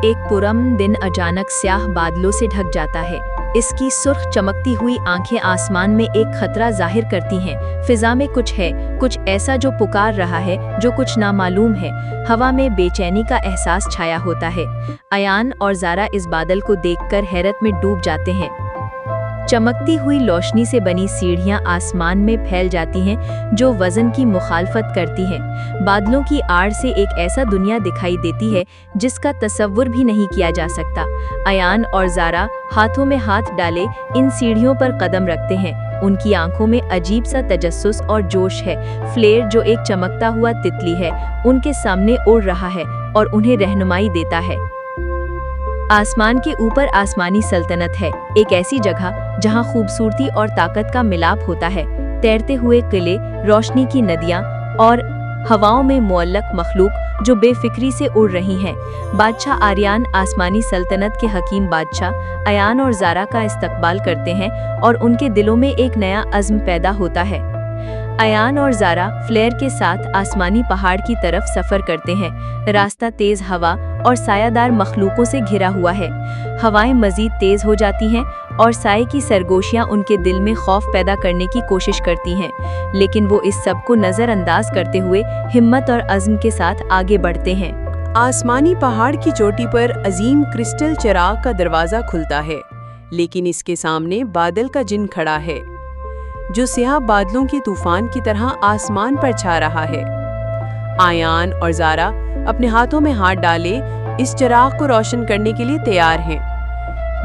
एक पुरअमन दिन अचानक स्याह बादलों से ढक जाता है। इसकी सुर्ख चमकती हुई आंखें आसमान में एक खतरा जाहिर करती हैं। फिजा में कुछ है, कुछ ऐसा जो पुकार रहा है, जो कुछ नामालूम है। हवा में बेचैनी का एहसास छाया होता है। अयान और ज़ारा इस बादल को देखकर हैरत में डूब जाते हैं। चमकती हुई रोशनी से बनी सीढ़ियां आसमान में फैल जाती हैं, जो वज़न की मुखालफत करती हैं। बादलों की आड़ से एक ऐसा दुनिया दिखाई देती है जिसका तसव्वुर भी नहीं किया जा सकता। अयान और ज़ारा हाथों में हाथ डाले इन सीढ़ियों पर कदम रखते हैं। उनकी आंखों में अजीब सा तजस्सुस और जोश है। फ्लेयर, जो एक चमकता हुआ तितली है, उनके सामने उड़ रहा है और उन्हें रहनुमाई देता है। आसमान के ऊपर आसमानी सल्तनत है, एक ऐसी जगह जहां खूबसूरती और ताकत का मिलाप होता है। तैरते हुए किले, रोशनी की नदियां और हवाओं में मुअल्लक मखलूक जो बेफिक्री से उड़ रही हैं। बादशाह आर्यान आसमानी सल्तनत के हकीम बादशाह अयान और ज़ारा का इस्तकबाल करते हैं और उनके दिलों में एक नया अज़्म पैदा होता है। अयान और ज़ारा फ्लेयर के साथ आसमानी पहाड़ की तरफ सफ़र करते हैं। रास्ता तेज़ हवा और सायादार मखलूकों से घिरा हुआ है। हवाएं मज़ीद तेज़ हो जाती हैं और साए की सरगोशियां उनके दिल में खौफ पैदा करने की कोशिश करती हैं, लेकिन वो इस सब को नज़रअंदाज करते हुए हिम्मत और अज़्म के साथ आगे बढ़ते हैं। आसमानी पहाड़ की चोटी पर अजीम क्रिस्टल चिराग का दरवाज़ा खुलता है, लेकिन इसके सामने बादल का जिन खड़ा है, जो स्याह बादलों के तूफान की तरह आसमान पर छा रहा है। अयान और ज़ारा अपने हाथों में हाथ डाले इस चिराग को रोशन करने के लिए तैयार हैं,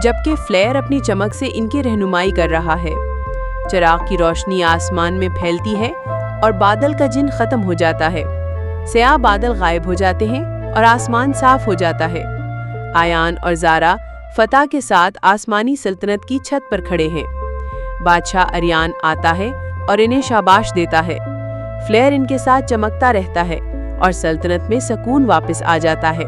जबकि फ्लेयर अपनी चमक से इनकी रहनुमाई कर रहा है। चिराग की रोशनी आसमान में फैलती है और बादल का जिन खत्म हो जाता है। स्याह बादल गायब हो जाते हैं और आसमान साफ हो जाता है। अयान और ज़ारा फतह के साथ आसमानी सल्तनत की छत पर खड़े हैं। बादशाह अरियान आता है और इन्हें शाबाश देता है। फ्लेयर इनके साथ चमकता रहता है और सल्तनत में सुकून वापस आ जाता है।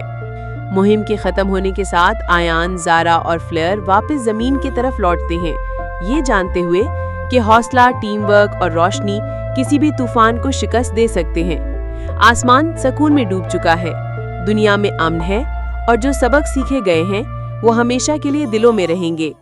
मुहिम के ख़त्म होने के साथ अयान, ज़ारा और फ्लेयर वापस ज़मीन की तरफ लौटते हैं, ये जानते हुए कि हौसला, टीम वर्क और रोशनी किसी भी तूफान को शिकस्त दे सकते हैं। आसमान सुकून में डूब चुका है, दुनिया में अमन है और जो सबक सीखे गए हैं वो हमेशा के लिए दिलों में रहेंगे।